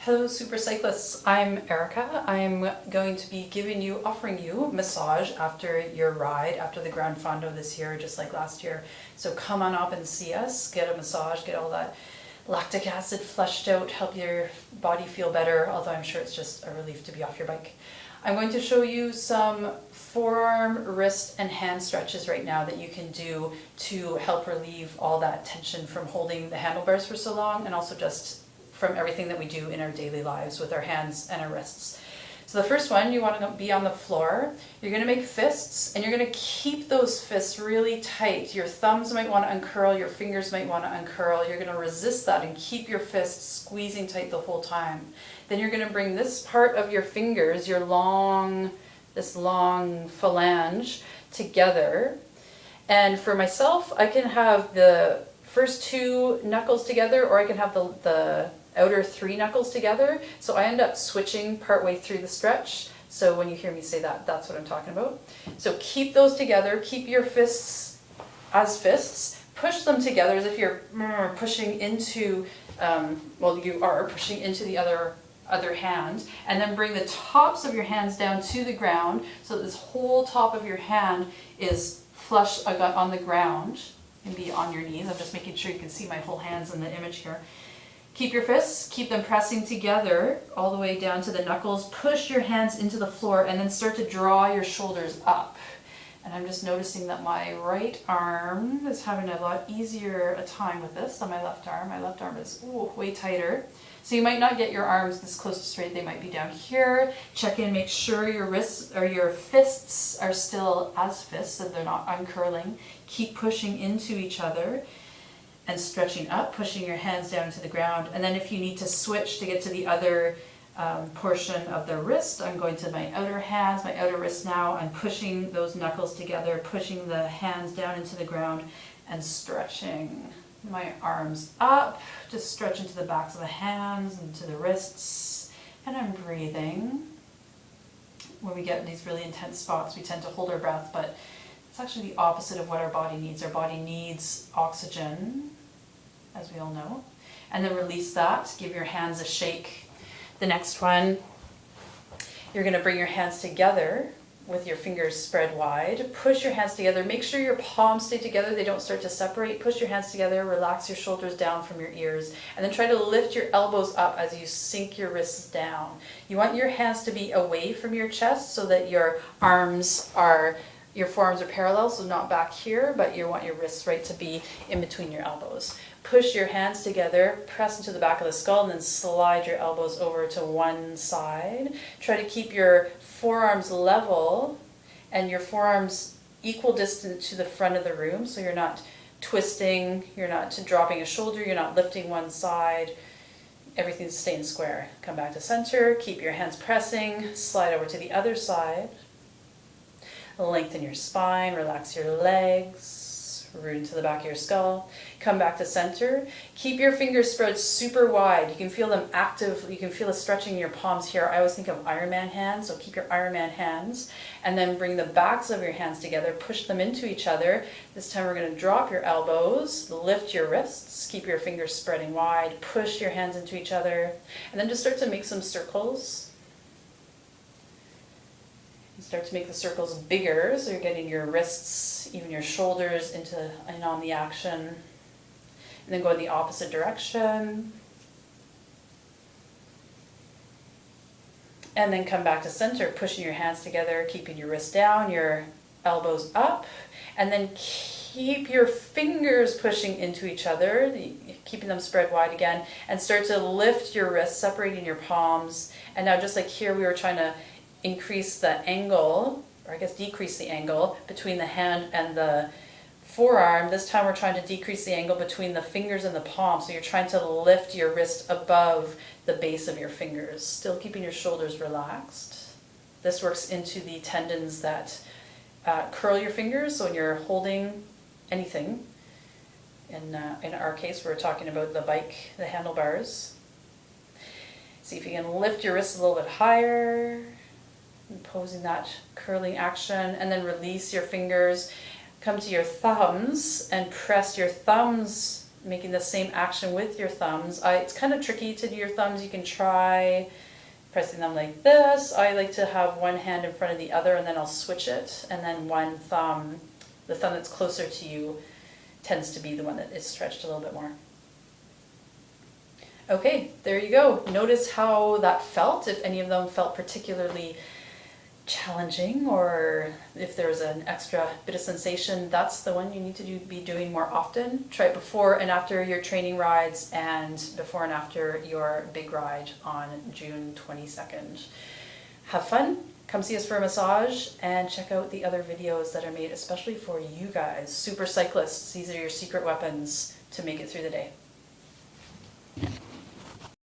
Hello Super Cyclists, I'm Erica. I'm going to be offering you massage after your ride, after the Gran Fondo this year, just like last year. So come on up and see us, get a massage, get all that lactic acid flushed out, help your body feel better, although I'm sure it's just a relief to be off your bike. I'm going to show you some forearm, wrist, and hand stretches right now that you can do to help relieve all that tension from holding the handlebars for so long, and also just from everything that we do in our daily lives with our hands and our wrists. So the first one, you want to be on the floor. You're going to make fists, and you're going to keep those fists really tight. Your thumbs might want to uncurl, your fingers might want to uncurl. You're going to resist that and keep your fists squeezing tight the whole time. Then you're going to bring this part of your fingers, this long phalange, together. And for myself, I can have the first two knuckles together, or I can have the outer three knuckles together. So I end up switching partway through the stretch. So when you hear me say that, that's what I'm talking about. So keep those together, keep your fists as fists, push them together as if you're pushing into, you are pushing into the other hand, and then bring the tops of your hands down to the ground so that this whole top of your hand is flush on the ground and be on your knees. I'm just making sure you can see my whole hands in the image here. Keep your fists, keep them pressing together all the way down to the knuckles. Push your hands into the floor and then start to draw your shoulders up. And I'm just noticing that my right arm is having a lot easier a time with this than my left arm. My left arm is way tighter. So you might not get your arms this close to straight, they might be down here. Check in, make sure your wrists or your fists are still as fists, so they're not uncurling. Keep pushing into each other and stretching up, pushing your hands down to the ground. And then if you need to switch to get to the other portion of the wrist, I'm going to my outer hands, my outer wrist now. I'm pushing those knuckles together, pushing the hands down into the ground and stretching my arms up, just stretch into the backs of the hands and to the wrists. And I'm breathing. When we get in these really intense spots, we tend to hold our breath, but it's actually the opposite of what our body needs. Our body needs oxygen, as we all know. And then release that, give your hands a shake. The next one, you're going to bring your hands together with your fingers spread wide. Push your hands together. Make sure your palms stay together. They don't start to separate. Push your hands together. Relax your shoulders down from your ears. And then try to lift your elbows up as you sink your wrists down. You want your hands to be away from your chest so that your forearms are parallel, so not back here, but you want your wrists right to be in between your elbows. Push your hands together, press into the back of the skull, and then slide your elbows over to one side. Try to keep your forearms level and your forearms equal distance to the front of the room, so you're not twisting, you're not dropping a shoulder, you're not lifting one side. Everything's staying square. Come back to center, keep your hands pressing, slide over to the other side. Lengthen your spine, relax your legs, root into the back of your skull. Come back to center. Keep your fingers spread super wide. You can feel them active. You can feel it stretching in your palms here. I always think of Iron Man hands, so keep your Iron Man hands. And then bring the backs of your hands together, push them into each other. This time we're going to drop your elbows, lift your wrists, keep your fingers spreading wide, push your hands into each other, and then just start to make some circles. Start to make the circles bigger, so you're getting your wrists, even your shoulders in on the action. And then go in the opposite direction. And then come back to center, pushing your hands together, keeping your wrists down, your elbows up. And then keep your fingers pushing into each other, keeping them spread wide again. And start to lift your wrists, separating your palms. And now just like here, we were trying to increase the angle, or I guess decrease the angle between the hand and the forearm. This time we're trying to decrease the angle between the fingers and the palm. So you're trying to lift your wrist above the base of your fingers, still keeping your shoulders relaxed. This works into the tendons that curl your fingers. So when you're holding anything, in our case we're talking about the bike, the handlebars. See if you can lift your wrists a little bit higher, imposing that curling action, and then release your fingers. Come to your thumbs and press your thumbs making the same action with your thumbs. It's kind of tricky to do your thumbs. You can try pressing them like this. I like to have one hand in front of the other and then I'll switch it. And then one thumb, the thumb that's closer to you, tends to be the one that is stretched a little bit more. Okay, there you go. Notice how that felt, if any of them felt particularly challenging, or if there's an extra bit of sensation. That's the one you need to be doing more often. Try it before and after your training rides and before and after your big ride on June 22nd. Have fun, come see us for a massage, and check out the other videos that are made especially for you guys, super cyclists. These are your secret weapons to make it through the day.